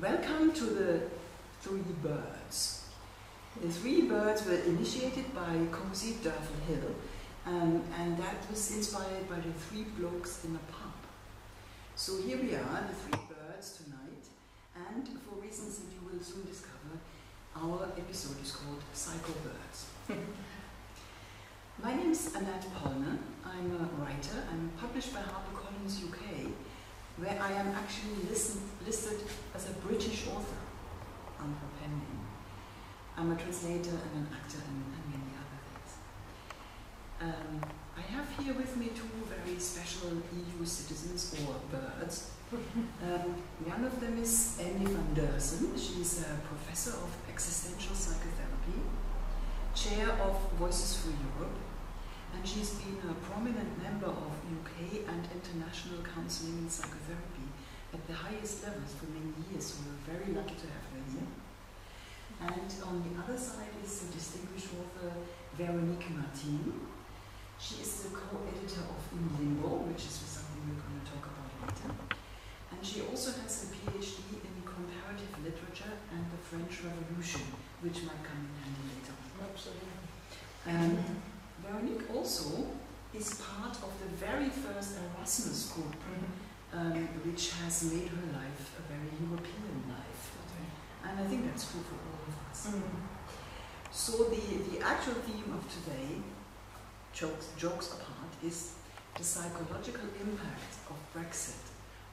Welcome to the Three Birds. The Three Birds were initiated by Cozy Deurzen Hill, and that was inspired by the three blokes in a pub. So here we are, the Three Birds tonight, and for reasons that you will soon discover, our episode is called Psychobirds. My name is Anette Pollner. I'm a writer. I'm published by HarperCollins UK, where I am actually listed as a British author on her pen name. I'm a translator and an actor and many other things. I have here with me two very special EU citizens, or birds. One of them is Emmy van Deurzen. She's a professor of existential psychotherapy, chair of Voices for Europe, and she's been a prominent member of UK and international counselling and psychotherapy at the highest levels for many years, so we're very lucky to have her here. And on the other side is the distinguished author Veronique. She is the co-editor of In Limbo, which is something we're going to talk about later. And she also has a PhD in comparative literature and the French Revolution, which might come in handy later on. Absolutely. Veronique also is part of the very first Erasmus group, which has made her life a very European life. And I think that's true for all of us. So the actual theme of today, jokes apart, is the psychological impact of Brexit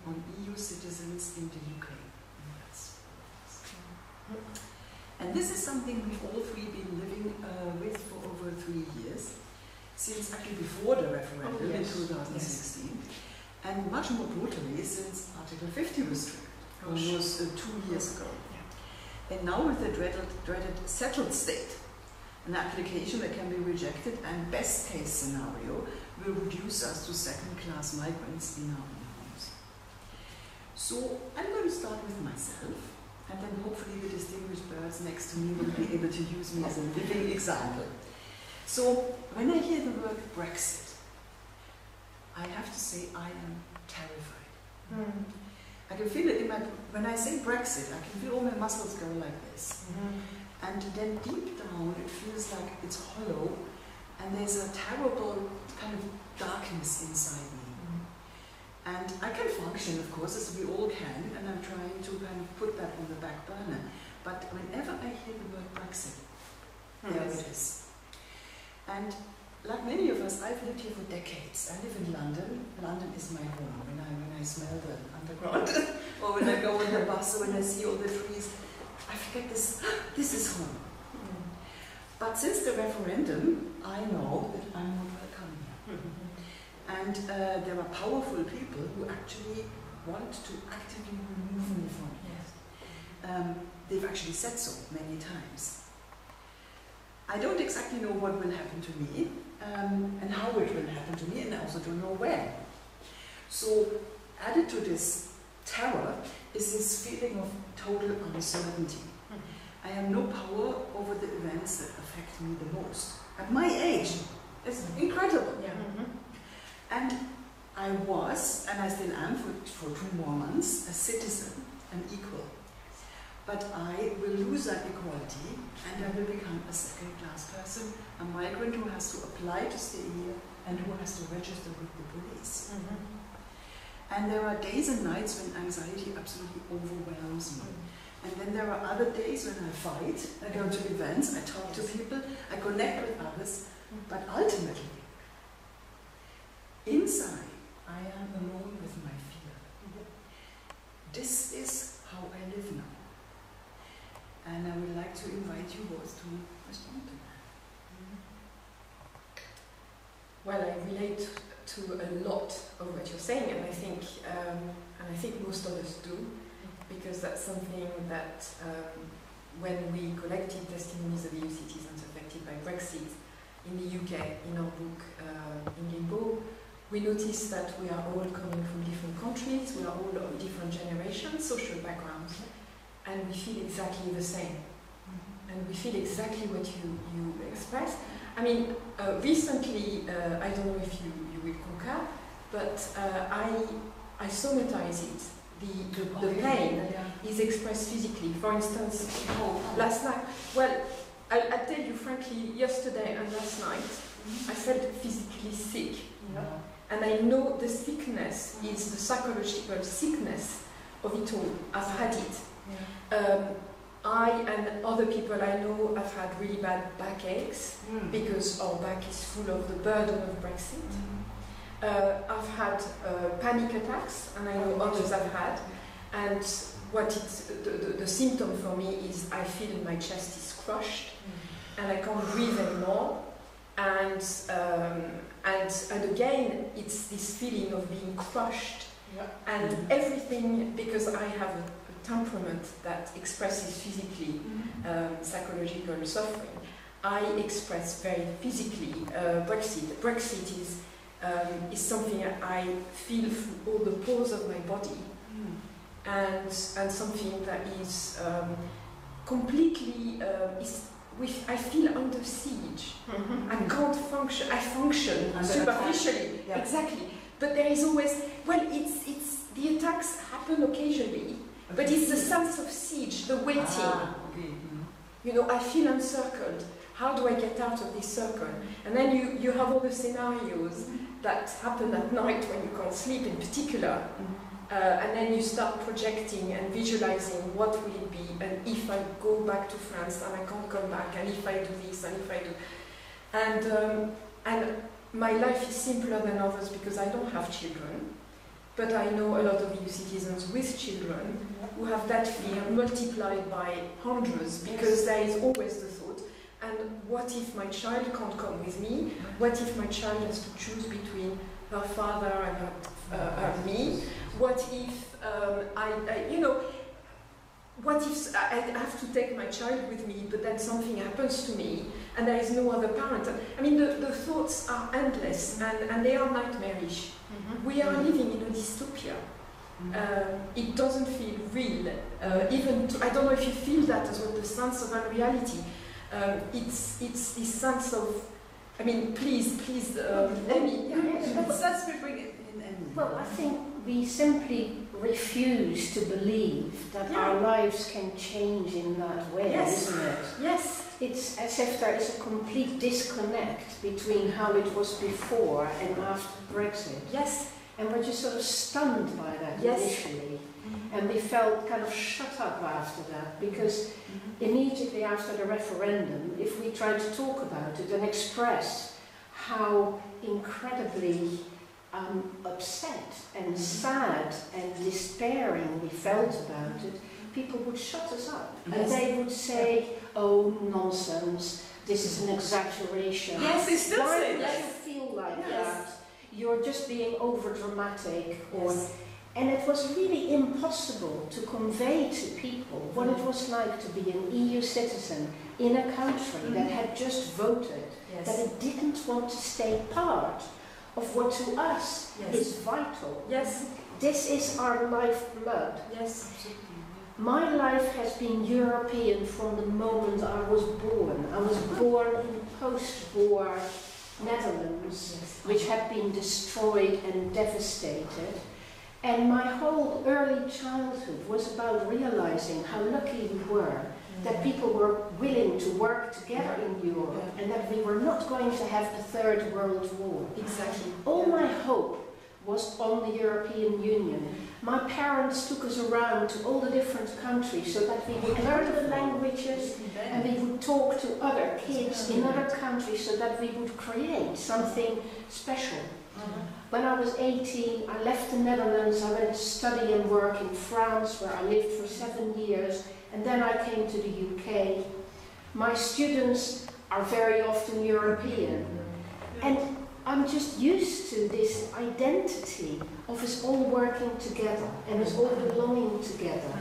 on EU citizens in the UK. And that's all of us. And this is something we've all three been living with for over 3 years, since actually before the referendum in 2016, and much more brutally since Article 50 was triggered, almost 2 years ago. And now with the dreaded settled state, an application that can be rejected and best case scenario will reduce us to second-class migrants in our own homes. So I'm going to start with myself, and then hopefully the distinguished birds next to me will be able to use me as a living example. So when I hear the word Brexit, I have to say I am terrified. I can feel it in my, when I say Brexit, I can feel all my muscles go like this. And then deep down it feels like it's hollow, and there's a terrible kind of darkness inside me. And I can function, of course, as we all can, and I'm trying to kind of put that on the back burner. But whenever I hear the word Brexit, there it is. And like many of us, I've lived here for decades. I live in London. London is my home. When I smell the underground, or when I go on the bus, or when I see all the trees, I forget this is home. But since the referendum, I know that I'm not welcome here. And there are powerful people who actually want to actively remove me from here. They've actually said so many times. I don't exactly know what will happen to me, and how it will happen to me, and I also don't know when. So added to this terror is this feeling of total uncertainty. I have no power over the events that affect me the most. At my age, it's incredible. And I was, and I still am for 2 more months, a citizen, an equal. But I will lose that equality, and I will become a second-class person, a migrant who has to apply to stay here and who has to register with the police. And there are days and nights when anxiety absolutely overwhelms me. And then there are other days when I fight, I go to events, I talk to people, I connect with others, but ultimately, inside, I am alone with my fear. This is how I live now. And I would like to invite you both to respond to that. Well, I relate to a lot of what you're saying, and I think most of us do, because that's something that when we collected testimonies of EU citizens affected by Brexit in the UK, in our book In Limbo, we noticed that we are all coming from different countries, we are all of different generations, social backgrounds, and we feel exactly the same. And we feel exactly what you expressed. I mean, recently, I don't know if you will concur, but I somatize it the pain is expressed physically. For instance, last night, well, I'll tell you frankly, yesterday and last night, I felt physically sick. And I know the sickness is the psychological sickness of it all. I've had it. I and other people I know have had really bad backaches because our back is full of the burden of Brexit. I've had panic attacks, and I know others have had. And what the symptom for me is I feel my chest is crushed, and I can't breathe anymore. And again, it's this feeling of being crushed, and everything, because I have a temperament that expresses physically psychological suffering. I express very physically Brexit. Brexit is something I feel through all the pores of my body, and something that is completely I feel under siege. I can't function. I function superficially, exactly. But there is always, well, it's the attacks happen occasionally, but it's the sense of siege, the waiting. You know, I feel encircled. How do I get out of this circle? And then you have all the scenarios that happen at night when you can't sleep, in particular. And then you start projecting and visualizing what will it be, and if I go back to France and I can't come back, and if I do this, and if I do... And my life is simpler than others because I don't have children, but I know a lot of EU citizens with children who have that fear multiplied by hundreds, because there is always the thought, and what if my child can't come with me? What if my child has to choose between her father and me? What if what if I have to take my child with me, but then something happens to me and there is no other parent? I mean, the thoughts are endless, and they are nightmarish. We are living in a dystopia. It doesn't feel real. I don't know if you feel that as well, the sense of unreality. It's this sense of, I mean, please, Emmy. Let's bring it in, Emmy. Well, I think we simply refuse to believe that our lives can change in that way, isn't it? Yes. It's as if there is a complete disconnect between how it was before and after Brexit. Yes. And we're just sort of stunned by that initially. And we felt kind of shut up after that, because immediately after the referendum, if we tried to talk about it and express how incredibly upset and sad and despairing we felt about it, people would shut us up. And they would say, oh, nonsense, this is an exaggeration. Yes, they still say that. Why would you feel like that? You're just being over-dramatic. And it was really impossible to convey to people what it was like to be an EU citizen in a country that had just voted, that it didn't want to stay part of what to us is vital. Yes. This is our lifeblood. Yes, absolutely. My life has been European from the moment I was born. I was born in post-war Netherlands, which had been destroyed and devastated. And my whole early childhood was about realizing how lucky we were that people were willing to work together in Europe, and that we were not going to have a third world war. Exactly. All my hope was on the European Union. My parents took us around to all the different countries so that we would learn the languages and we would talk to other kids in other countries so that we would create something special. When I was 18, I left the Netherlands. I went to study and work in France, where I lived for 7 years, and then I came to the UK. My students are very often European, and I'm just used to this identity of us all working together and us all belonging together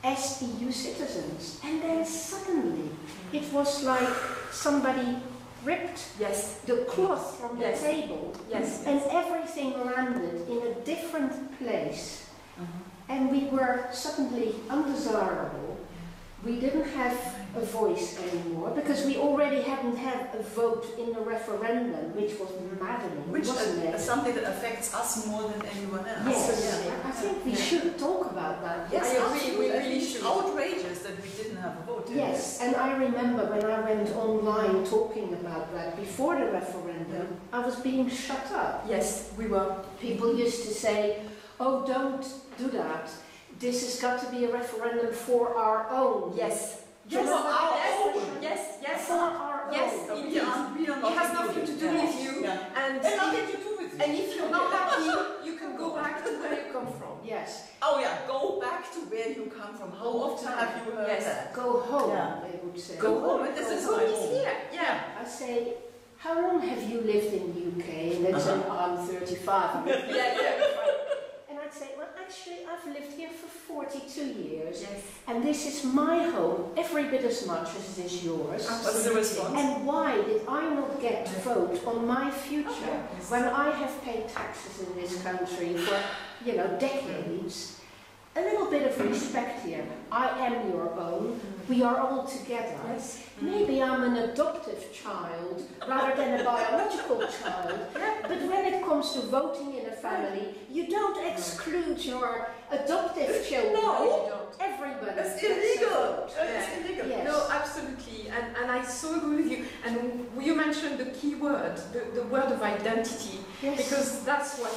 as EU citizens. And then suddenly it was like somebody ripped the cloth from the table, and everything landed in a different place, and we were suddenly undesirable, we didn't have a voice anymore because we already hadn't had a vote in the referendum, which was maddening, wasn't it? Something that affects us more than anyone else. Yes, I think we should talk about that. Yes, we really should. It's outrageous that we didn't have a vote. Yes, and I remember when I went online talking about that before the referendum, I was being shut up. Yes, we were. People used to say, oh, don't do that. This has got to be a referendum for our own. Yes. Yes, for our own. Yes. For our yes, own. It has nothing to do with you. And nothing to do with you. And if you're not happy, you can go back to where you come from. Yes. Oh yeah, go back to where you come from. How often have you heard that? Go home, they would say. Go home, and this is home is here. Yeah. I say, how long have you lived in the UK? And they'd say, I'm 35. And I'd say, well, actually, I've lived here for 42 years. Yes. And this is my home every bit as much as it is yours. What's the response? And why did I not get to vote on my future when I have paid taxes in this country for, decades? A little bit of respect here. I am your own. We are all together. Yes. Maybe I'm an adoptive child rather than a biological child. But when it comes to voting in a family, you don't exclude your adoptive children. No, you don't. Everybody. That's illegal. That's illegal. Yes. No, absolutely. And I so agree with you. And you mentioned the key word, the word of identity. Yes. Because that's what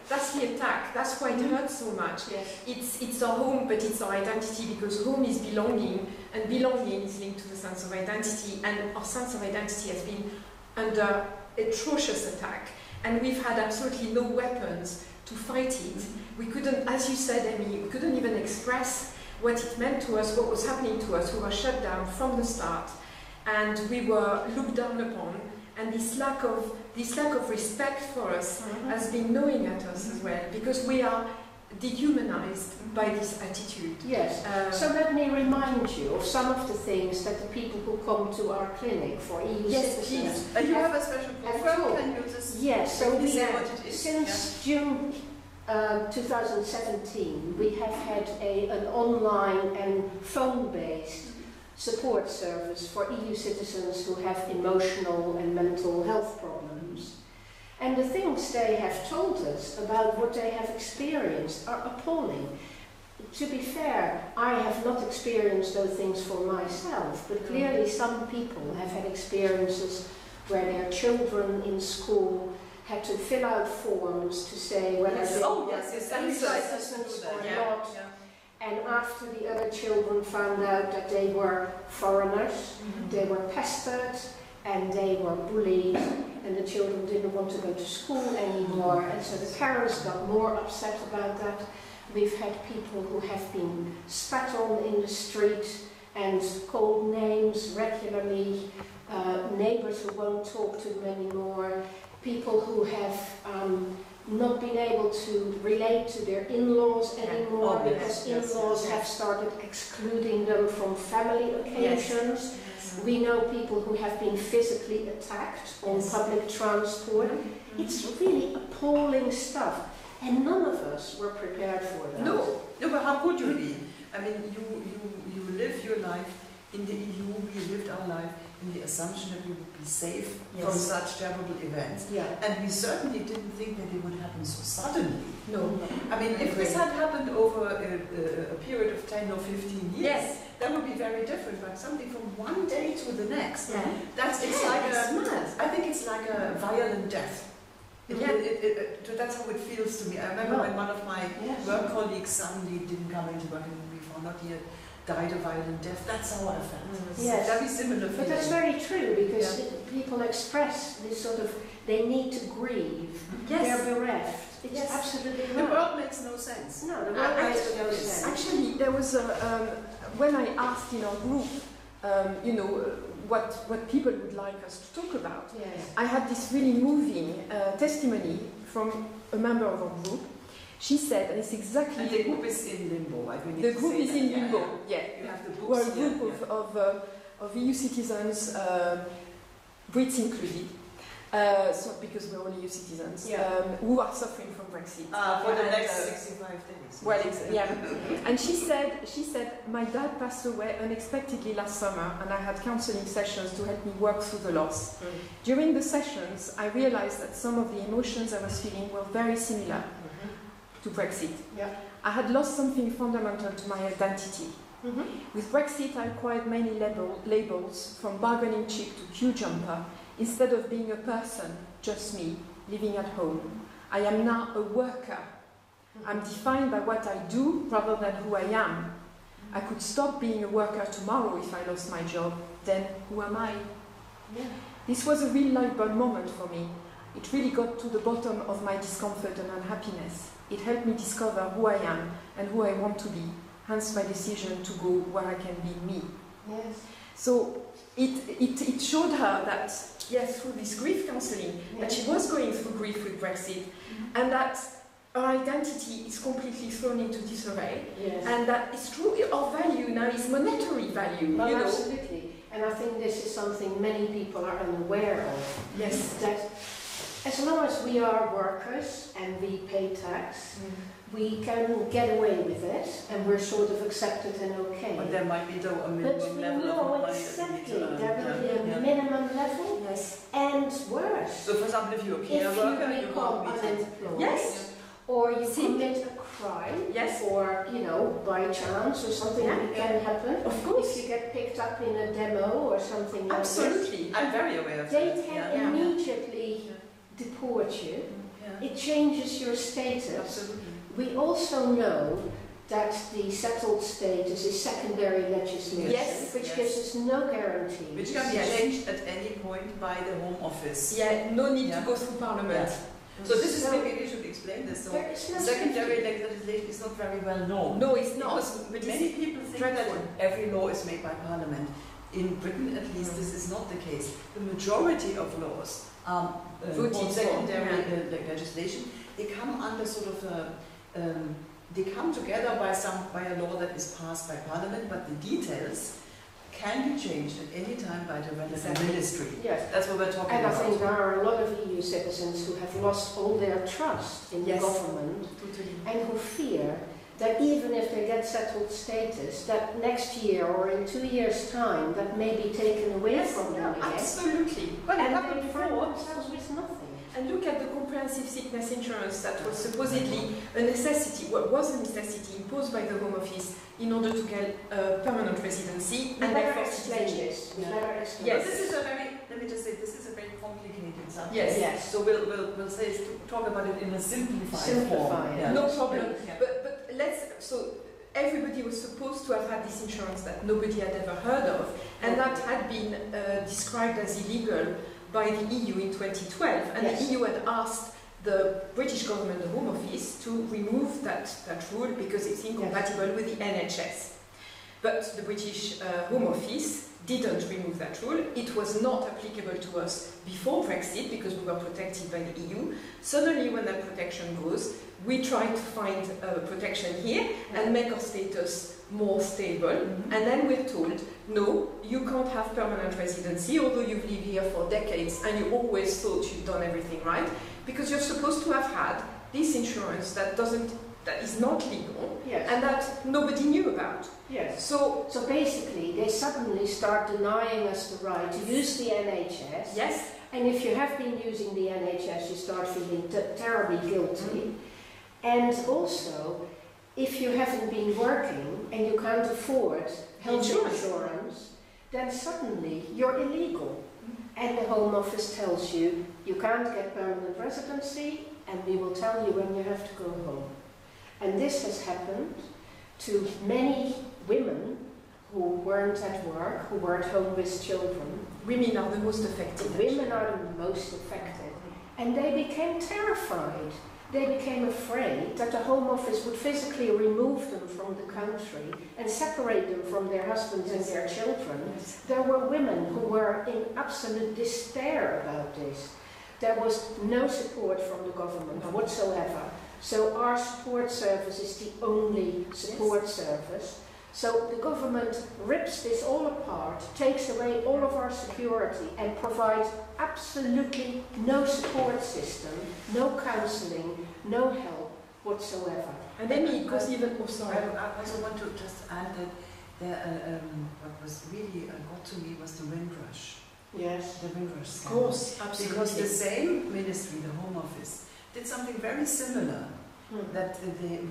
that's the attack. That's why it hurts so much. Yes. It's our home, but it's our identity, because home is belonging, and belonging is linked to the sense of identity, and our sense of identity has been under atrocious attack, and we've had absolutely no weapons to fight it. We couldn't, as you said, Emmy, we couldn't even express what it meant to us, what was happening to us. We were shut down from the start, and we were looked down upon, and this lack of respect for us has been gnawing at us as well, because we are dehumanized by this attitude. Yes. So let me remind you of some of the things that the people who come to our clinic for EU citizens. You have a special program. Can you just so we say what it is? Since June 2017, we have had an online and phone-based support service for EU citizens who have emotional and mental health problems. And the things they have told us about what they have experienced are appalling. To be fair, I have not experienced those things for myself, but clearly some people have had experiences where their children in school had to fill out forms to say whether they were citizens or not. And after the other children found out that they were foreigners, they were pestered and they were bullied, and the children didn't want to go to school anymore, and so the parents got more upset about that. We've had people who have been spat on in the street and called names regularly, neighbours who won't talk to them anymore, people who have not been able to relate to their in-laws anymore because in-laws have started excluding them from family occasions. We know people who have been physically attacked on public transport. It's really appalling stuff, and none of us were prepared for that. No, but how could you be? I mean, you live your life in the EU, we lived our life in the assumption that we would be safe from such terrible events. And we certainly didn't think that they would happen so suddenly. No. I mean, if this had happened over a period of 10 or 15 years, that would be very different, but something from one day to the next. I think it's like a violent death. That's how it feels to me. I remember when one of my work colleagues suddenly didn't come into work and we found out he had died a violent death. That's how I felt. Yes. Very similar feeling. But that's very true, because people express this sort of, they need to grieve. They're bereft. It's absolutely right. The world makes no sense. No, the world makes no sense. Actually, there was when I asked in our group, what people would like us to talk about, I had this really moving testimony from a member of our group. She said, and it's exactly... And the group is in limbo. The group is in limbo, You have the books. We're a group of EU citizens, Brits included, So because we're all EU citizens who are suffering from Brexit for the next 65 days. Well, yeah. And she said, my dad passed away unexpectedly last summer, and I had counselling sessions to help me work through the loss. During the sessions, I realised that some of the emotions I was feeling were very similar to Brexit. Yeah. I had lost something fundamental to my identity. With Brexit, I acquired many labels, from bargaining chip to queue jumper. Instead of being a person, just me, living at home, I am now a worker. I'm defined by what I do rather than who I am. I could stop being a worker tomorrow if I lost my job. Then who am I? Yeah. This was a real light bulb moment for me. It really got to the bottom of my discomfort and unhappiness. It helped me discover who I am and who I want to be, hence my decision to go where I can be me. Yes. So it showed her that, yes, through this grief counselling, that she was going through grief with Brexit, and that her identity is completely thrown into disarray. Yes. And that it's true, our value now is monetary value. Well, you know? absolutely. And I think this is something many people are unaware of. Yes. That as long as we are workers and we pay tax, we can get away with it, and we're sort of accepted and okay. But there might be though a But minimum we level know of money exactly that there will be a minimum level, Yes. and worse. So for example, if you're a care If worker, you you become can't be unemployed, Yes. or you Sick. commit a crime, Yes. or by chance or something that can happen. Of course. If you get picked up in a demo or something like this, Absolutely. I'm very aware of they that. can immediately deport you. Yeah. It changes your status. Absolutely. We also know that the settled status is secondary legislation, Yes, which yes. gives us no guarantee. Which can be Yes. changed at any point by the Home Office. Yeah, no need to go through Parliament. So this is So- maybe we should explain this. So There is no secondary legislation is not very well known. No, it's not. Because many people think dreadful. that every law is made by Parliament. In Britain, at least, this is not the case. The majority of laws Voted called for, secondary legislation, they come under sort of they come together by a law that is passed by Parliament, but the details can be changed at any time by the relevant ministry. Yes. That's what we're talking And I about. think there are a lot of EU citizens who have lost all their trust in the Yes. government Totally. and who fear that even if they get settled status, that next year or in 2 years' time, that may be taken away from them again. Absolutely. Well, it And happened they find before. themselves with nothing. And look at the comprehensive sickness insurance that was supposedly a necessity, what was a necessity imposed by the Home Office in order to get permanent residency and therefore citizenship. Yes. This is a very, let me just say, this is a very complicated subject. Yes. Yes. So we'll say, talk about it in a simplified form. Yeah. No problem. Yeah. But so everybody was supposed to have had this insurance that nobody had ever heard of, and that had been described as illegal by the EU in 2012, and Yes. the EU had asked the British government, the Home Office, to remove that rule because it's incompatible with the NHS. But the British Home Office didn't remove that rule. It was not applicable to us before Brexit because we were protected by the EU. Suddenly, when that protection goes, we try to find protection here and make our status more stable, and then we're told, no, you can't have permanent residency, although you've lived here for decades and you always thought you've done everything right, because you're supposed to have had this insurance that is not legal, Yes. and that nobody knew about. Yes. So, So basically, they suddenly start denying us the right to use the NHS. yes, And if you have been using the NHS, you start feeling terribly guilty. And also, if you haven't been working and you can't afford health insurance, then suddenly you're illegal. And the Home Office tells you, you can't get permanent residency, and we will tell you when you have to go home. And this has happened to many women who weren't at work, who were at home with children. women are the most affected. Women are the most affected. And they became terrified. They became afraid that the Home Office would physically remove them from the country and separate them from their husbands and their children. There were women who were in absolute despair about this. There was no support from the government whatsoever. So our support service is the only support service. So the government rips this all apart, takes away all of our security and provides absolutely no support system, no counselling, no help whatsoever. And then it goes even more. Sorry. I also want to just add that what was really got to me was the Windrush. Yes. The Windrush Of scandal. course, absolutely. Because the same ministry, the Home Office, did something very similar that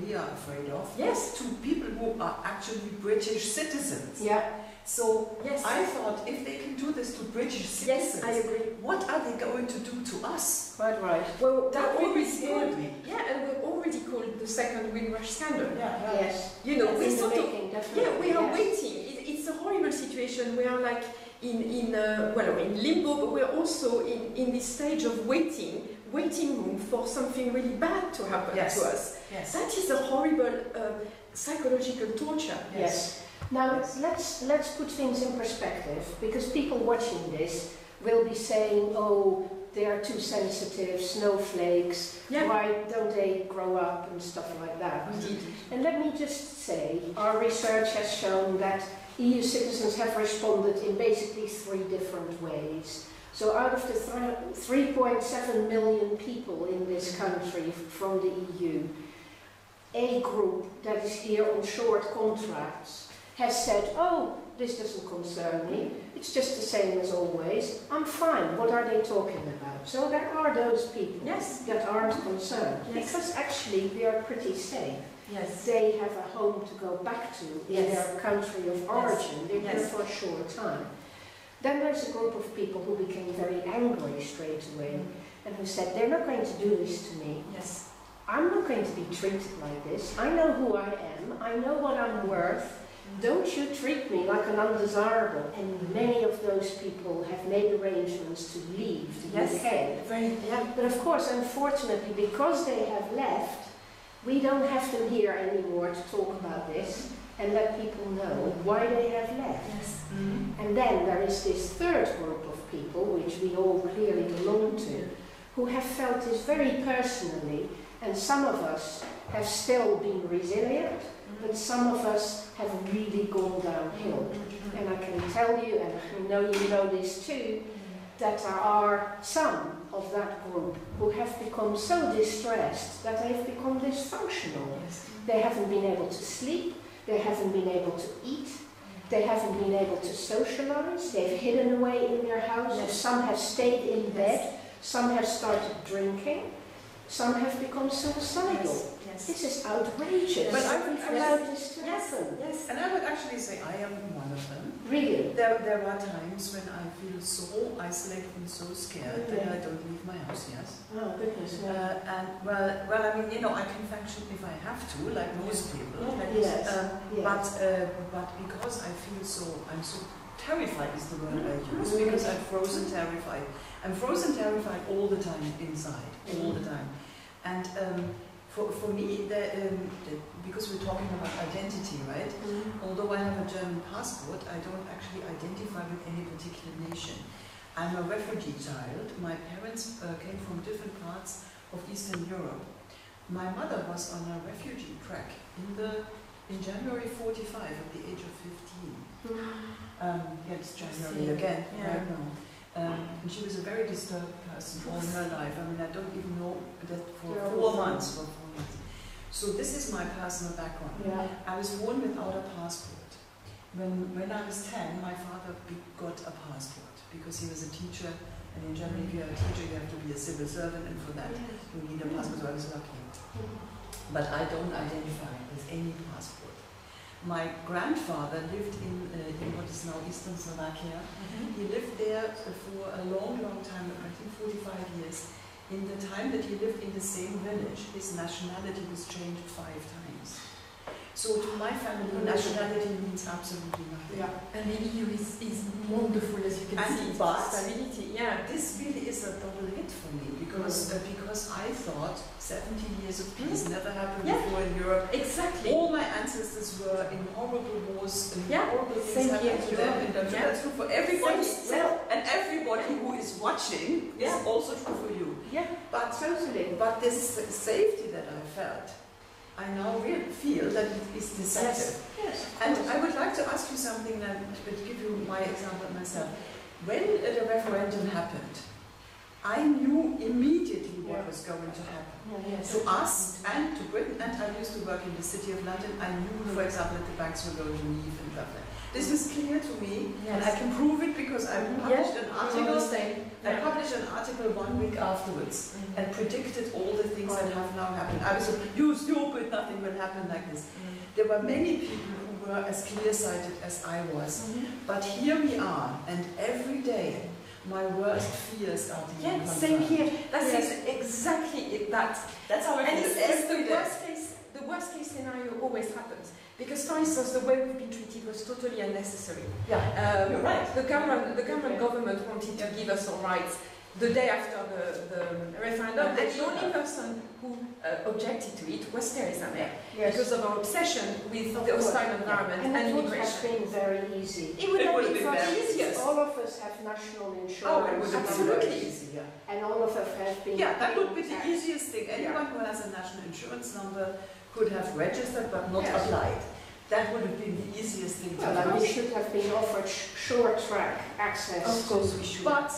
we are afraid of. Yes. To people who are actually British citizens. Yeah. So yes. I thought if they can do this to British citizens, yes, I agree. what are they going to do to us? Quite right. Well, That really scared me. Yeah, and we're already called the second Windrush scandal. Yeah. Yes. You know, we're sort of, definitely. we are waiting. It's a horrible situation. We are like in limbo, but we're also in this stage of waiting room for something really bad to happen to us. Yes. That is a horrible psychological torture. Yes. Now let's put things in perspective, because people watching this will be saying, "Oh, they are too sensitive, snowflakes. Yeah. Why don't they grow up and stuff like that?" Indeed. And let me just say, our research has shown that EU citizens have responded in basically 3 different ways. So out of the 3.7 million people in this country from the EU, a group that is here on short contracts has said, "Oh, this doesn't concern me, it's just the same as always, I'm fine, what are they talking about?" So there are those people that aren't concerned, because actually we are pretty safe. Yes. They have a home to go back to in their country of origin, they're here for a short time. Then there's a group of people who became very angry straight away and who said, "They're not going to do this to me. Yes. I'm not going to be treated like this. I know who I am. I know what I'm worth. Don't you treat me like an undesirable." And many of those people have made arrangements to leave the UK. But of course, unfortunately, because they have left, we don't have them here anymore to talk about this and let people know why they have left. Yes. And then there is this third group of people, which we all clearly belong to, who have felt this very personally, and some of us have still been resilient, but some of us have really gone downhill. And I can tell you, and I know you know this too, that there are some of that group who have become so distressed that they've become dysfunctional. Yes. They haven't been able to sleep, they haven't been able to eat, they haven't been able to socialize, they've hidden away in their houses, some have stayed in bed, some have started drinking, some have become suicidal. Yes. This is outrageous. But I we've allowed this to happen. Yes. And I would actually say I am one of them. Really? There are times when I feel so isolated and so scared that I don't leave my house, yes. Oh, goodness. And well, I mean, you know, I can function if I have to, like most people. Yes. But because I feel I'm so terrified is the word I use, because I'm frozen terrified. I'm frozen terrified all the time inside, all the time. And for me, because we're talking about identity, right? Although I have a German passport, I don't actually identify with any particular nation. I'm a refugee child. My parents came from different parts of Eastern Europe. My mother was on a refugee track in January 45 at the age of 15. It's January again, right now. And she was a very disturbed person all her life. I mean, I don't even know that for 4 months. So this is my personal background. I was born without a passport. When I was 10, my father got a passport because he was a teacher. And in Germany, if you're a teacher, you have to be a civil servant, and for that, you need a passport. So I was lucky. But I don't identify with any passport. My grandfather lived in what is now Eastern Slovakia. He lived there for a long, long time, I think 45 years. In the time that he lived in the same village, his nationality was changed 5 times. So to my family, nationality means absolutely nothing. And the EU is wonderful, as you can see. But stability. This really is a double hit for me because I thought 70 years of peace never happened before in Europe. Exactly. All my ancestors were in horrible wars and horrible things happened to them. And that's true for everybody. And everybody who is watching is also true for you. But totally. But this safety that I felt, I now really feel that it is deceptive. Yes. And I would like to ask you something, and I would give you my example myself. When the referendum happened, I knew immediately what was going to happen. To us and to Britain, and I used to work in the City of London, I knew, for example, that the banks were going to leave and blah, blah. This was clear to me, and I can prove it because I published an article. I published an article 1 week afterwards and predicted all the things that have now happened. I was like, you stupid, nothing will happen like this. There were many people who were as clear-sighted as I was, but here we are, and every day my worst fears are being confirmed. Same here. That's exactly it. That's how I feel. And the worst case scenario always happens. Because, for instance, the way we've been treated was totally unnecessary. You're right. The Cameron government wanted to give us our rights the day after the referendum, and the only person who objected to it was Theresa May, because of our obsession with the hostile environment and it would immigration. have been very easy. It would have been very easy. All of us have national insurance. Oh, it would have been very easy, and all of us have been... Yeah, that would be the easiest thing. Anyone who has a national insurance number could have registered but not applied. That would have been the easiest thing to do. Well, we should have been offered short-track access. Of course we should. But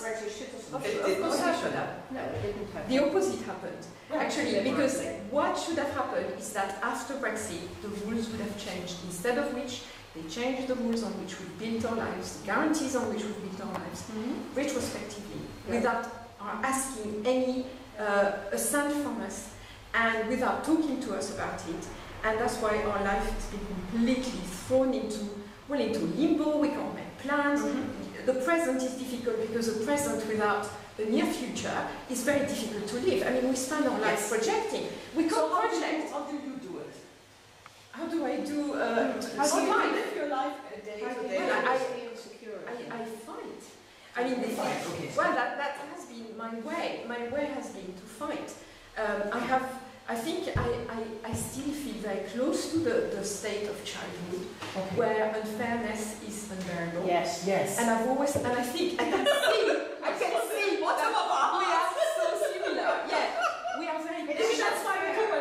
it did not happen. No, it didn't happen. The opposite happened, actually, because what should have happened is that after Brexit, the rules would have changed. Instead of which, they changed the rules on which we built our lives, the guarantees on which we built our lives, retrospectively, without asking any assent from us, and without talking to us about it. And that's why our life has been completely thrown into limbo. We can't make plans. The present is difficult because the present without the near future is very difficult to live. I mean, we spend our lives projecting. We can't project. How do you do it? How do I do? How do you live your life day to day? I fight. I mean, well, that has been my way. My way has been to fight. I think I still feel very close to the state of childhood, where unfairness is unbearable. Yes. And I've always, and I think, I can see what we are so similar. Yeah, we are very. That's why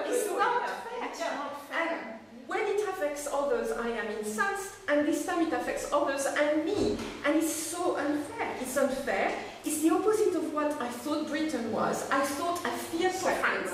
it's not fair. It's not fair. And when it affects others, I am incensed, and this time it affects others and me, and it's so unfair. It's unfair. It's the opposite of what I thought Britain was. I feared for France.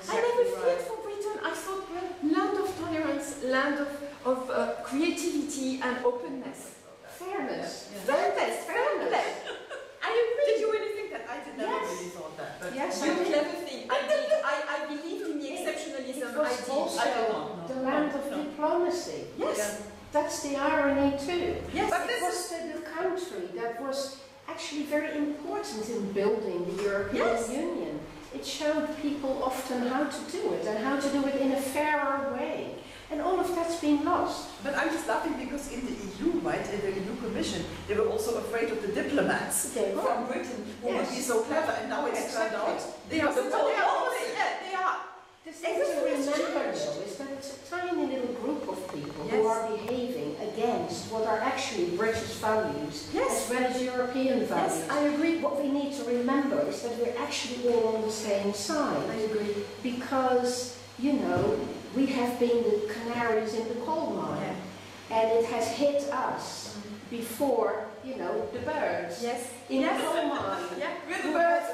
I never feared for Britain. I thought, land of tolerance, land of creativity and openness. Fairness. Fairness. I agree. Did you really think that? I did never really thought that. But yes, you clever thing. I did. I believed in the exceptionalism. It was also the land of diplomacy. Yes. That's the irony too. Yes. But it was the country that was actually very important in building the European Union. It showed people often how to do it and how to do it in a fairer way. And all of that's been lost. But I'm just laughing because in the EU, right, in the EU Commission, they were also afraid of the diplomats from Britain who would be so clever, and now it's turned out they are the opposite. They are. The thing to remember though is that it's a tiny little group of people who are behaving against what are actually British values as well as European values. Yes, I agree. What we need to remember is that we're actually all on the same side. I agree. Because, you know, we have been the canaries in the coal mine, and it has hit us before, you know, the birds in the coal mine. We're the birds.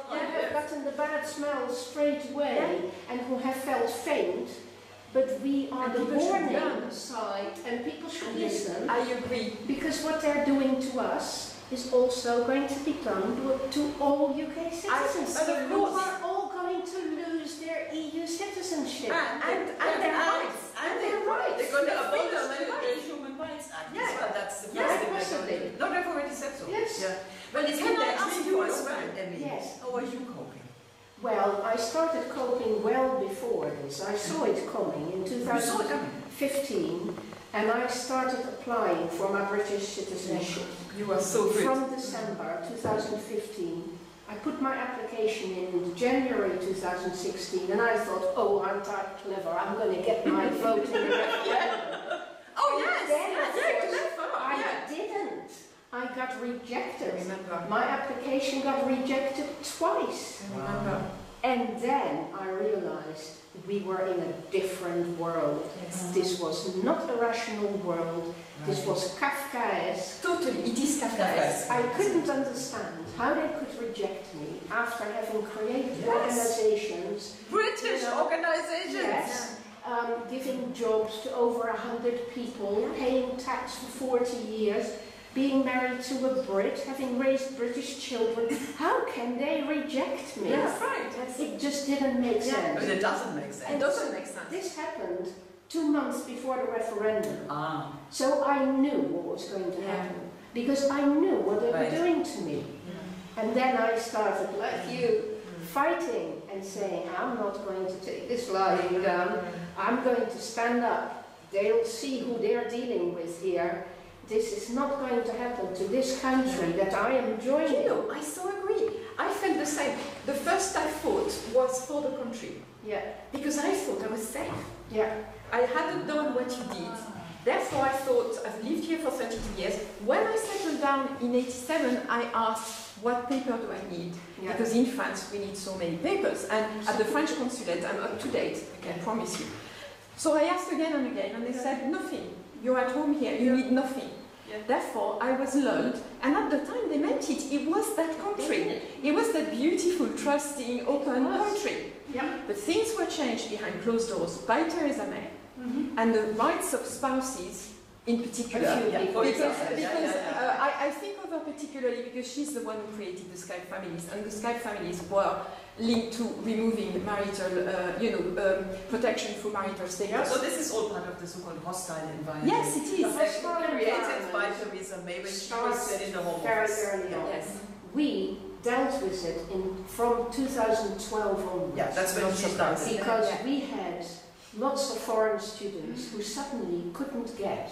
Who have gotten the bad smell straight away and who have felt faint, but we are the warning side, and people should listen. I agree. Because what they're doing to us is also going to be done to all UK citizens. Who are all going to lose their EU citizenship. And their rights. And their rights. They're going to abolish the Human Rights Act as well. That's the first thing they're going to do. No, they've already said so. Yes. Well, it's Can I ask you as well, Emmy? Yes. How are you coping? Well, I started coping well before this. I saw it coming in 2015, and I started applying for my British citizenship. You are so good. From December 2015. I put my application in January 2016, and I thought, oh, I'm that clever, I'm going to get my vote in the referendum. Oh, yes, I didn't. I got rejected. I remember. My application got rejected twice. I remember. And then I realized we were in a different world. Yes. This was not a rational world. This was Kafkaesque. Totally, it is Kafkaesque. I couldn't understand how they could reject me after having created organizations. British organizations. Yes. Giving jobs to over 100 people, paying tax for 40 years, being married to a Brit, having raised British children. How can they reject me? Yes, right. Yes. It just didn't make sense. But it doesn't make sense. It doesn't make sense. This happened 2 months before the referendum. Ah. So I knew what was going to happen. Because I knew what they were doing to me. And then I started, like you, fighting and saying, I'm not going to take this lying down. I'm going to stand up. They'll see who they're dealing with here. This is not going to happen to this country that I am joining. You know, I so agree. I felt the same. The first I fought was for the country. Yeah. Because I thought I was safe. Yeah. I hadn't done what you did. Therefore, I thought, I've lived here for 32 years. When I settled down in 87, I asked, what paper do I need? Yeah. Because in France, we need so many papers. And at the French consulate, I'm up to date, I can promise you. So I asked again and again, and they said, nothing. You're at home here, you need nothing. Yeah. Therefore, I was lulled, and at the time they meant it. It was that country. It was that beautiful, trusting, open country. Yeah. But things were changed behind closed doors by Theresa May, and the rights of spouses in particular. I think of her particularly because she's the one who created the Skype families, and the Skype families were linked to removing marital, protection for marital status. Yeah, so this is all part of the so-called hostile environment. Yes, it is. Created by Theresa May when she was in the Home Office. Very early on. Yes. We dealt with it from 2012 onwards. Yeah, that's when she started. Because we had lots of foreign students who suddenly couldn't get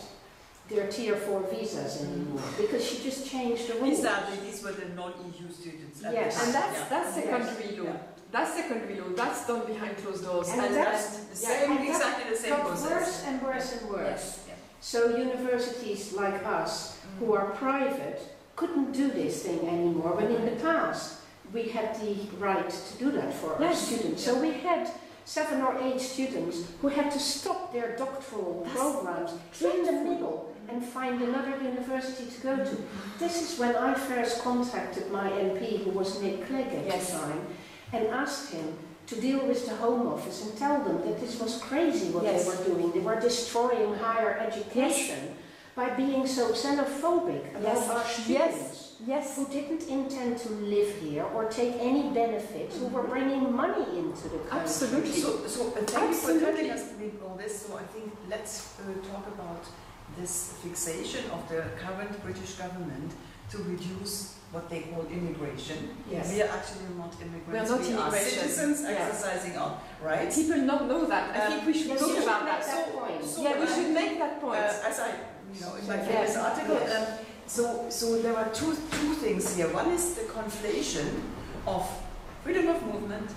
their Tier 4 visas anymore because she just changed the rules. Exactly, these were the non-EU students. Yes. And that's secondary law. Yeah. That's secondary law. That's done behind closed doors. And that's the same, exactly the same got process. worse and worse and worse. Yes. Yeah. So universities like us, who are private, couldn't do this thing anymore, when in the past we had the right to do that for our students. So we had 7 or 8 students who had to stop their doctoral programs in the middle and find another university to go to. This is when I first contacted my MP, who was Nick Clegg at the time, and asked him to deal with the Home Office and tell them that this was crazy what they were doing. They were destroying higher education by being so xenophobic about our students who didn't intend to live here or take any benefits, who were bringing money into the country. Absolutely. So thank you for telling us all this. So I think let's talk about this fixation of the current British government to reduce what they call immigration. Yes. We are actually not immigrants. We are not we are citizens Yes. exercising our rights. People not know that. I think we should talk about that. We should make that point. As I, in my famous article, so there are two things here. One is the conflation of freedom of movement,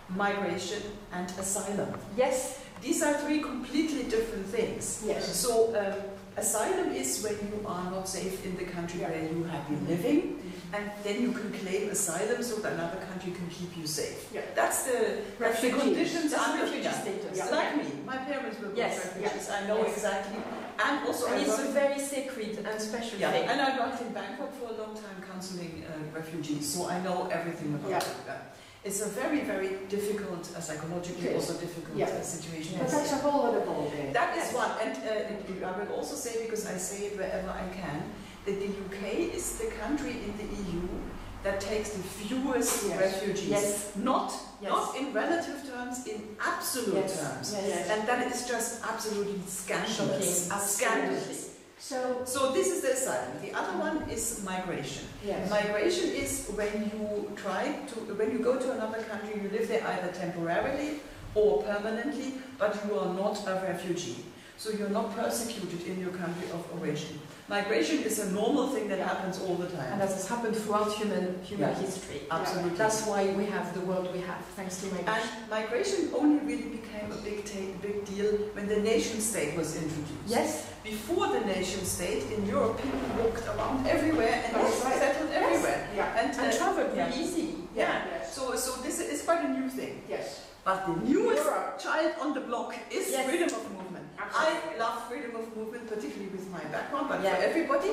migration, and asylum. Yes. These are 3 completely different things. Yes. So asylum is when you are not safe in the country where you have been living, and then you can claim asylum so that another country can keep you safe. Yeah. That's the conditions under refugee status. Yeah. Like me, my parents were both refugees. I know exactly. And also, it's a very sacred and special thing. And I worked in Bangkok for a long time counseling refugees, so I know everything about it. It's a very, very difficult, psychologically also difficult situation. But that's a whole other ballgame. That is one, and I will also say, because I say it wherever I can, that the UK is the country in the EU that takes the fewest refugees. Not in relative terms, in absolute terms. And that is just absolutely scandalous. Scandalous. So this is the asylum. The other one is migration. Yes. Migration is when you go to another country, you live there either temporarily or permanently, but you are not a refugee. So you're not persecuted in your country of origin. Migration is a normal thing that happens all the time. And that has happened throughout human history. Absolutely. That's why we have the world we have, thanks to migration. And migration only really became a big deal when the nation state was introduced. Yes. Before the nation state, in Europe, people walked around everywhere and settled everywhere. And traveled really easily. So this is quite a new thing. Yes. But the newest child on the block is freedom of movement. Absolutely. I love freedom of movement, particularly with my background, but for everybody,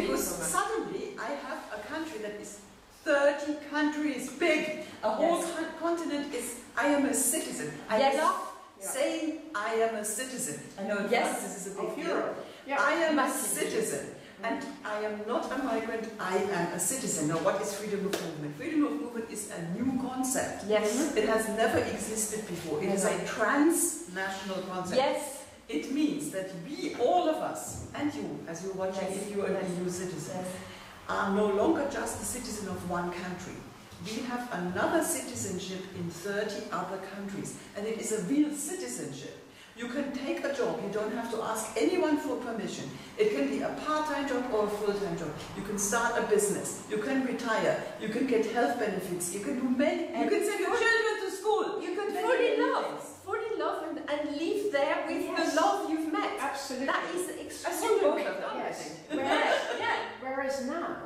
because suddenly I have a country that is 30 countries big. A whole continent is, I am a citizen. I love saying I am a citizen. I know in France this is a big deal. I am a citizen. And I am not a migrant, I am a citizen. Now what is freedom of movement? Freedom of movement is a new concept. Yes. It has never existed before. It is a transnational concept. Yes. It means that we, all of us, and you, as you're watching, if you're an EU citizen, are no longer just a citizen of one country. We have another citizenship in 30 other countries, and it is a real citizenship. You can take a job, you don't have to ask anyone for permission. It can be a part-time job or a full-time job. You can start a business, you can retire, you can get health benefits, you can do many, you can send your children to school. You can fall in love and live there with the love you've met. Absolutely. That is extraordinary. Whereas now,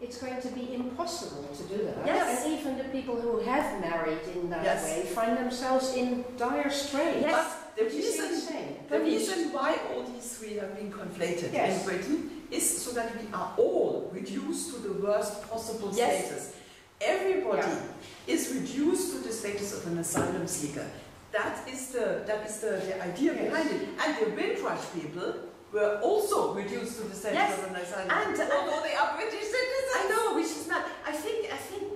it's going to be impossible to do that. Yes. And even the people who have married in that way find themselves in dire straits. Yes. The reason why all these three have been conflated in Britain is so that we are all reduced to the worst possible status. Everybody is reduced to the status of an asylum seeker. That is the idea behind it. And the Windrush people were also reduced to the status of an asylum seeker, although they are British citizens. I know, which is not. I think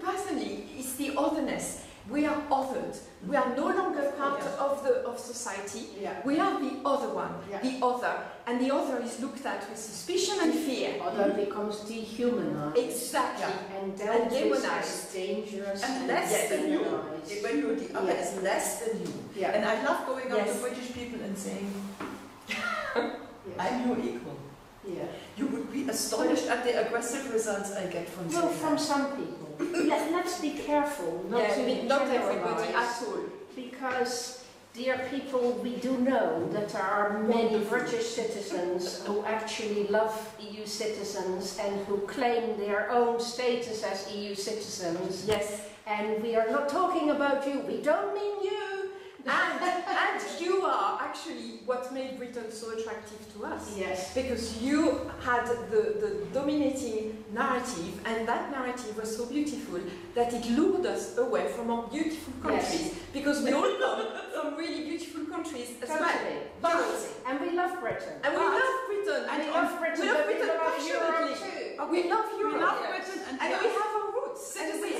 personally, it's the otherness. We are othered. We are no longer part of society. We are the other one, the other. And the other is looked at with suspicion and fear. Other becomes dehumanized. Exactly. And demonized as dangerous and less than you. When you're the other is less than you. And I love going up to British people and saying, I'm your equal. You would be astonished at the aggressive results I get from saying from some people. Let's be careful not everybody at all. Because, dear people, we do know that there are many British citizens who actually love EU citizens and who claim their own status as EU citizens. Yes. And we are not talking about you. We don't mean you. And you are actually what made Britain so attractive to us. Yes. Because you had the dominating narrative, and that narrative was so beautiful that it lured us away from our beautiful countries. Because we all come from really beautiful countries as well. And we love Britain. And we love Britain. And we love Britain passionately. We love Europe. We love Britain, and we have our roots. And we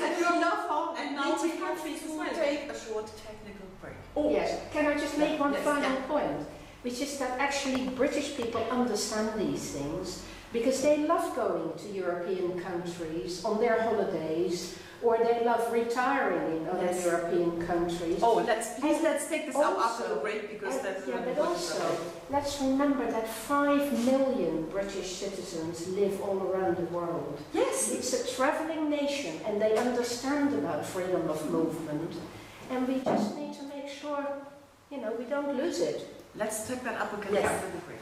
love our native countries as well. Take a short technical break. Yes. Can I just make one final point? Which is that actually British people understand these things because they love going to European countries on their holidays, or they love retiring in other European countries. Oh, let's take this up after the break, because that's but also, let's remember that 5 million British citizens live all around the world. Yes. It's a travelling nation, and they understand about freedom of movement, and we just need to make sure, we don't lose it. Let's take that up again after the break.